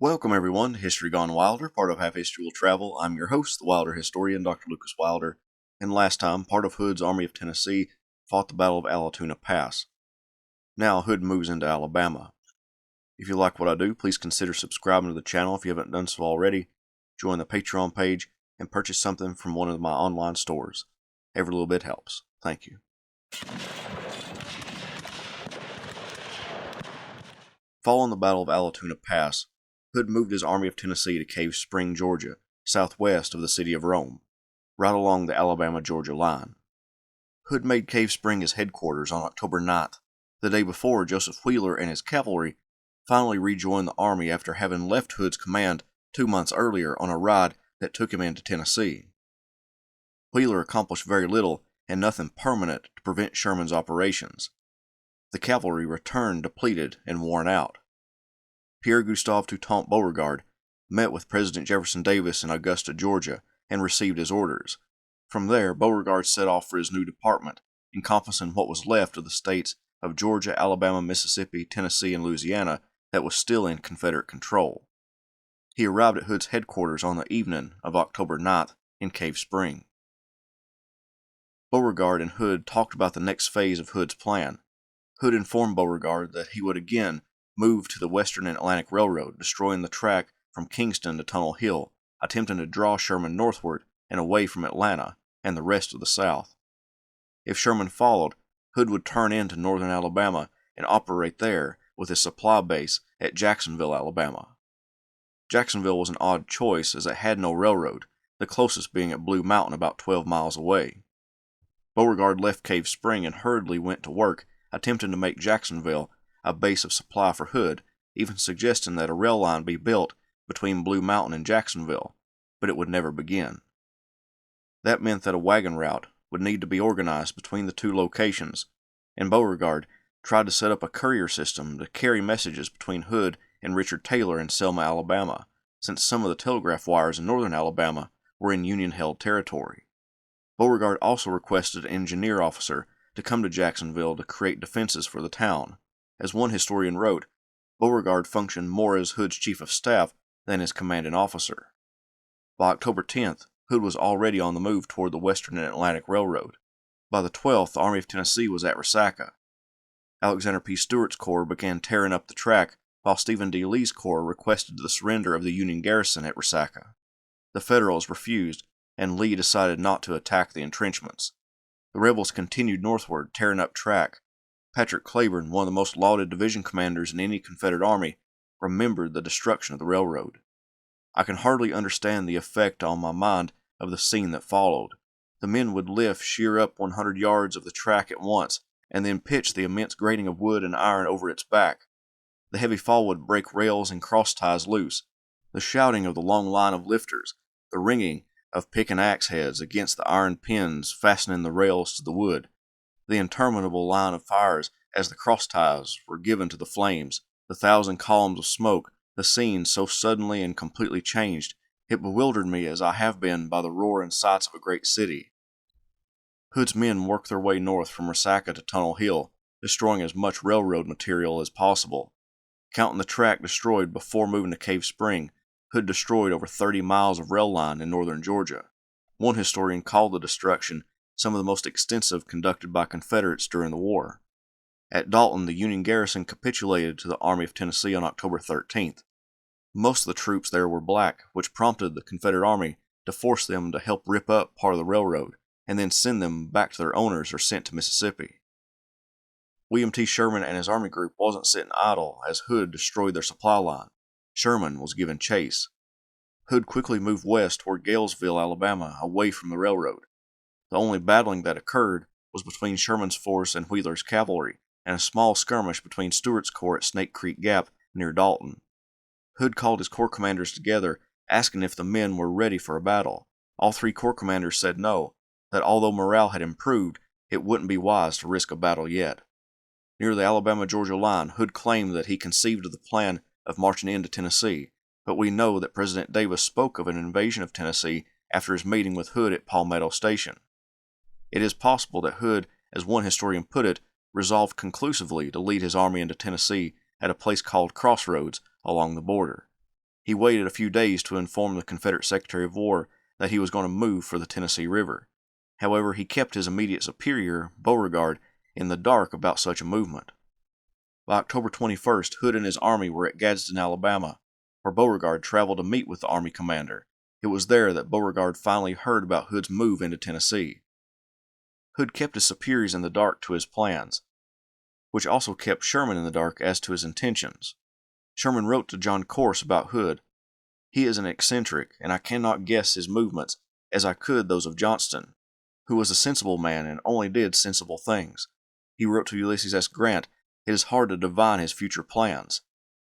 Welcome everyone to History Gone Wilder, part of Half History Will Travel. I'm your host, the Wilder historian, Dr. Lucas Wilder, and last time, part of Hood's Army of Tennessee fought the Battle of Allatoona Pass. Now Hood moves into Alabama. If you like what I do, please consider subscribing to the channel if you haven't done so already, join the Patreon page, and purchase something from one of my online stores. Every little bit helps. Thank you. Following the Battle of Allatoona Pass, Hood moved his Army of Tennessee to Cave Spring, Georgia, southwest of the city of Rome, right along the Alabama-Georgia line. Hood made Cave Spring his headquarters on October 9th, the day before Joseph Wheeler and his cavalry finally rejoined the army after having left Hood's command 2 months earlier on a ride that took him into Tennessee. Wheeler accomplished very little and nothing permanent to prevent Sherman's operations. The cavalry returned depleted and worn out. Pierre Gustave Toutant Beauregard met with President Jefferson Davis in Augusta, Georgia, and received his orders. From there, Beauregard set off for his new department, encompassing what was left of the states of Georgia, Alabama, Mississippi, Tennessee, and Louisiana that was still in Confederate control. He arrived at Hood's headquarters on the evening of October 9th in Cave Spring. Beauregard and Hood talked about the next phase of Hood's plan. Hood informed Beauregard that he would again move to the Western and Atlantic Railroad, destroying the track from Kingston to Tunnel Hill, attempting to draw Sherman northward and away from Atlanta and the rest of the South. If Sherman followed, Hood would turn into northern Alabama and operate there with his supply base at Jacksonville, Alabama. Jacksonville was an odd choice as it had no railroad, the closest being at Blue Mountain about 12 miles away. Beauregard left Cave Spring and hurriedly went to work attempting to make Jacksonville a base of supply for Hood, even suggesting that a rail line be built between Blue Mountain and Jacksonville, but it would never begin. That meant that a wagon route would need to be organized between the two locations, and Beauregard tried to set up a courier system to carry messages between Hood and Richard Taylor in Selma, Alabama, since some of the telegraph wires in northern Alabama were in Union-held territory. Beauregard also requested an engineer officer to come to Jacksonville to create defenses for the town. As one historian wrote, Beauregard functioned more as Hood's chief of staff than his commanding officer. By October 10th, Hood was already on the move toward the Western and Atlantic Railroad. By the 12th, the Army of Tennessee was at Resaca. Alexander P. Stewart's corps began tearing up the track, while Stephen D. Lee's corps requested the surrender of the Union garrison at Resaca. The Federals refused, and Lee decided not to attack the entrenchments. The rebels continued northward, tearing up track. Patrick Cleburne, one of the most lauded division commanders in any Confederate army, remembered the destruction of the railroad. I can hardly understand the effect on my mind of the scene that followed. The men would lift sheer up 100 yards of the track at once, and then pitch the immense grating of wood and iron over its back. The heavy fall would break rails and cross ties loose. The shouting of the long line of lifters, the ringing of pick and axe heads against the iron pins fastening the rails to the wood, the interminable line of fires as the cross ties were given to the flames, the 1,000 columns of smoke, the scene so suddenly and completely changed, it bewildered me as I have been by the roar and sights of a great city. Hood's men worked their way north from Resaca to Tunnel Hill, destroying as much railroad material as possible. Counting the track destroyed before moving to Cave Spring, Hood destroyed over 30 miles of rail line in northern Georgia. One historian called the destruction some of the most extensive conducted by Confederates during the war. At Dalton, the Union garrison capitulated to the Army of Tennessee on October 13th. Most of the troops there were black, which prompted the Confederate Army to force them to help rip up part of the railroad and then send them back to their owners or sent to Mississippi. William T. Sherman and his army group wasn't sitting idle as Hood destroyed their supply line. Sherman was given chase. Hood quickly moved west toward Galesville, Alabama, away from the railroad. The only battling that occurred was between Sherman's force and Wheeler's cavalry, and a small skirmish between Stewart's corps at Snake Creek Gap near Dalton. Hood called his corps commanders together, asking if the men were ready for a battle. All 3 corps commanders said no, that although morale had improved, it wouldn't be wise to risk a battle yet. Near the Alabama-Georgia line, Hood claimed that he conceived of the plan of marching into Tennessee, but we know that President Davis spoke of an invasion of Tennessee after his meeting with Hood at Palmetto Station. It is possible that Hood, as one historian put it, resolved conclusively to lead his army into Tennessee at a place called Crossroads along the border. He waited a few days to inform the Confederate Secretary of War that he was going to move for the Tennessee River. However, he kept his immediate superior, Beauregard, in the dark about such a movement. By October 21st, Hood and his army were at Gadsden, Alabama, where Beauregard traveled to meet with the army commander. It was there that Beauregard finally heard about Hood's move into Tennessee. Hood kept his superiors in the dark to his plans, which also kept Sherman in the dark as to his intentions. Sherman wrote to John Corse about Hood. "He is an eccentric, and I cannot guess his movements as I could those of Johnston, who was a sensible man and only did sensible things." He wrote to Ulysses S. Grant, "It is hard to divine his future plans."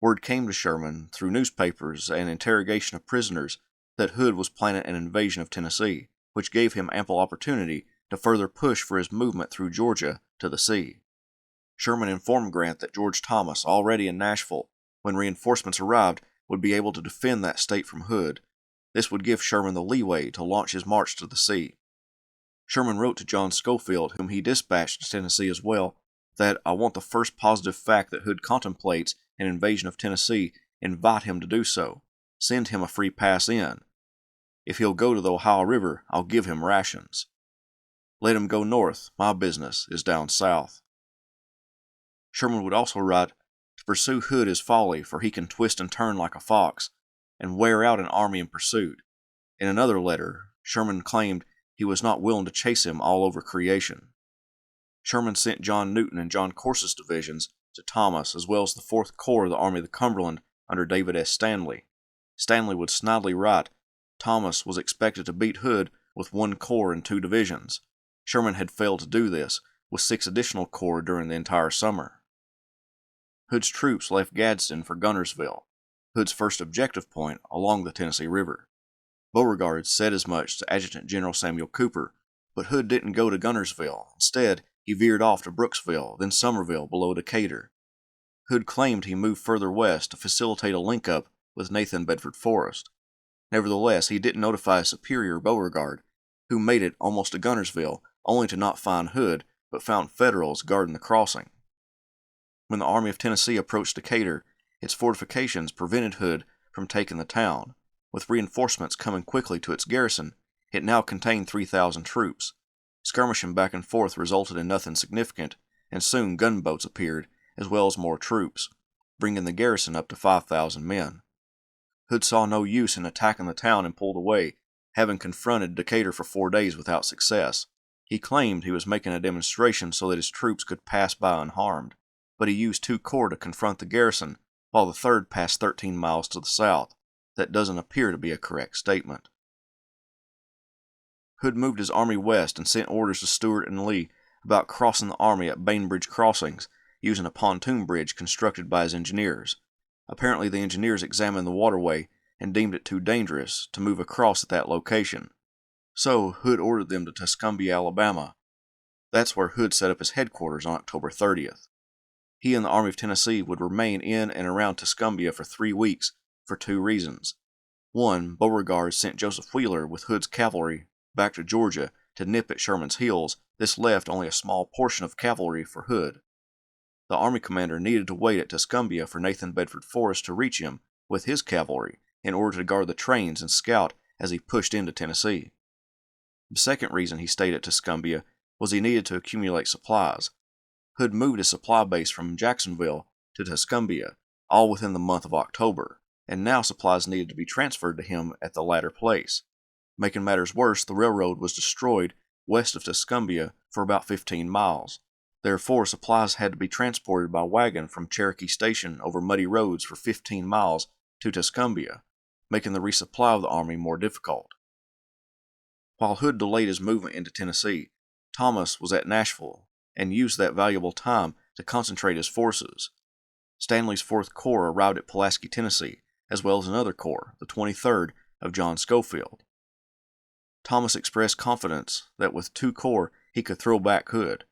Word came to Sherman, through newspapers and interrogation of prisoners, that Hood was planning an invasion of Tennessee, which gave him ample opportunity to further push for his movement through Georgia to the sea. Sherman informed Grant that George Thomas, already in Nashville, when reinforcements arrived, would be able to defend that state from Hood. This would give Sherman the leeway to launch his march to the sea. Sherman wrote to John Schofield, whom he dispatched to Tennessee as well, that "I want the first positive fact that Hood contemplates an invasion of Tennessee, invite him to do so. Send him a free pass in. If he'll go to the Ohio River, I'll give him rations. Let him go north. My business is down south." Sherman would also write, "To pursue Hood is folly, for he can twist and turn like a fox, and wear out an army in pursuit." In another letter, Sherman claimed he was not willing to chase him all over creation. Sherman sent John Newton and John Corse's divisions to Thomas, as well as the 4th Corps of the Army of the Cumberland under David S. Stanley. Stanley would snidely write, Thomas was expected to beat Hood with 1 corps and 2 divisions. Sherman had failed to do this, with 6 additional corps during the entire summer. Hood's troops left Gadsden for Guntersville, Hood's first objective point along the Tennessee River. Beauregard said as much to Adjutant General Samuel Cooper, but Hood didn't go to Guntersville. Instead, he veered off to Brooksville, then Summerville below Decatur. Hood claimed he moved further west to facilitate a link-up with Nathan Bedford Forrest. Nevertheless, he didn't notify his superior Beauregard, who made it almost to Guntersville, only to not find Hood, but found Federals guarding the crossing. When the Army of Tennessee approached Decatur, its fortifications prevented Hood from taking the town. With reinforcements coming quickly to its garrison, it now contained 3,000 troops. Skirmishing back and forth resulted in nothing significant, and soon gunboats appeared, as well as more troops, bringing the garrison up to 5,000 men. Hood saw no use in attacking the town and pulled away, having confronted Decatur for 4 days without success. He claimed he was making a demonstration so that his troops could pass by unharmed, but he used 2 corps to confront the garrison, while the 3rd passed 13 miles to the south. That doesn't appear to be a correct statement. Hood moved his army west and sent orders to Stuart and Lee about crossing the army at Bainbridge Crossings, using a pontoon bridge constructed by his engineers. Apparently the engineers examined the waterway and deemed it too dangerous to move across at that location. So Hood ordered them to Tuscumbia, Alabama. That's where Hood set up his headquarters on October 30th. He and the Army of Tennessee would remain in and around Tuscumbia for 3 weeks for 2 reasons. 1, Beauregard sent Joseph Wheeler with Hood's cavalry back to Georgia to nip at Sherman's heels. This left only a small portion of cavalry for Hood. The army commander needed to wait at Tuscumbia for Nathan Bedford Forrest to reach him with his cavalry in order to guard the trains and scout as he pushed into Tennessee. The second reason he stayed at Tuscumbia was he needed to accumulate supplies. Hood moved his supply base from Jacksonville to Tuscumbia, all within the month of October, and now supplies needed to be transferred to him at the latter place. Making matters worse, the railroad was destroyed west of Tuscumbia for about 15 miles. Therefore, supplies had to be transported by wagon from Cherokee Station over muddy roads for 15 miles to Tuscumbia, making the resupply of the army more difficult. While Hood delayed his movement into Tennessee, Thomas was at Nashville and used that valuable time to concentrate his forces. Stanley's 4th Corps arrived at Pulaski, Tennessee, as well as another corps, the 23rd of John Schofield. Thomas expressed confidence that with 2 corps he could throw back Hood,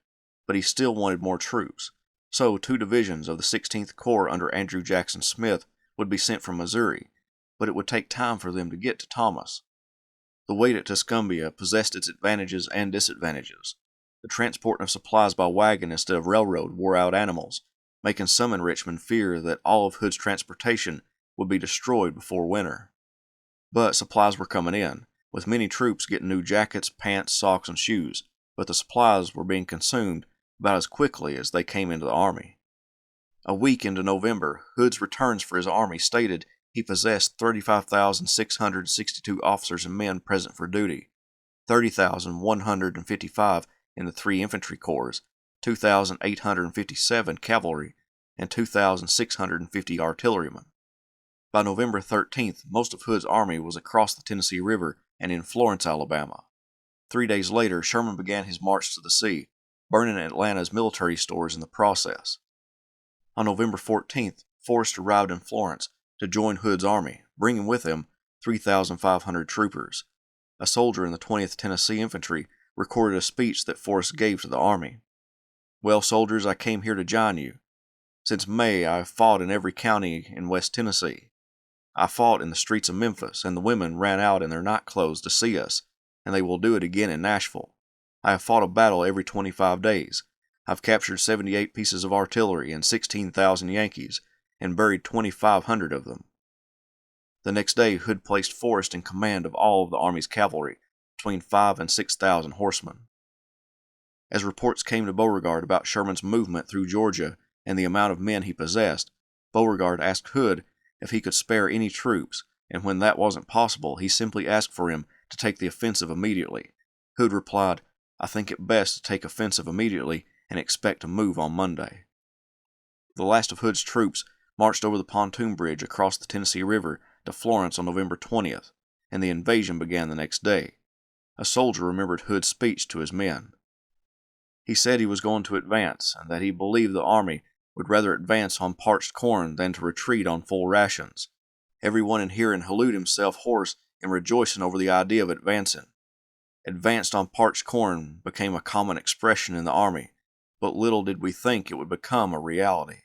but he still wanted more troops, so 2 divisions of the 16th Corps under Andrew Jackson Smith would be sent from Missouri, but it would take time for them to get to Thomas. The wait at Tuscumbia possessed its advantages and disadvantages. The transport of supplies by wagon instead of railroad wore out animals, making some in Richmond fear that all of Hood's transportation would be destroyed before winter. But supplies were coming in, with many troops getting new jackets, pants, socks, and shoes, but the supplies were being consumed about as quickly as they came into the army. A week into November, Hood's returns for his army stated he possessed 35,662 officers and men present for duty, 30,155 in the 3 infantry corps, 2,857 cavalry, and 2,650 artillerymen. By November 13th, most of Hood's army was across the Tennessee River and in Florence, Alabama. 3 days later, Sherman began his march to the sea, burning Atlanta's military stores in the process. On November 14th, Forrest arrived in Florence to join Hood's army, bringing with him 3,500 troopers. A soldier in the 20th Tennessee Infantry recorded a speech that Forrest gave to the army. "Well, soldiers, I came here to join you. Since May, I have fought in every county in West Tennessee. I fought in the streets of Memphis, and the women ran out in their night clothes to see us, and they will do it again in Nashville. I have fought a battle every 25 days. I've captured 78 pieces of artillery and 16,000 Yankees, and buried 2,500 of them." The next day, Hood placed Forrest in command of all of the Army's cavalry, between 5,000 and 6,000 horsemen. As reports came to Beauregard about Sherman's movement through Georgia and the amount of men he possessed, Beauregard asked Hood if he could spare any troops, and when that wasn't possible, he simply asked for him to take the offensive immediately. Hood replied, "I think it best to take offensive immediately and expect to move on Monday." The last of Hood's troops marched over the pontoon bridge across the Tennessee River to Florence on November 20th, and the invasion began the next day. A soldier remembered Hood's speech to his men. He said he was going to advance, and that he believed the army would rather advance on parched corn than to retreat on full rations. Everyone in hearing hallooed himself hoarse in rejoicing over the idea of advancing. "Advanced on parched corn" became a common expression in the army, but little did we think it would become a reality.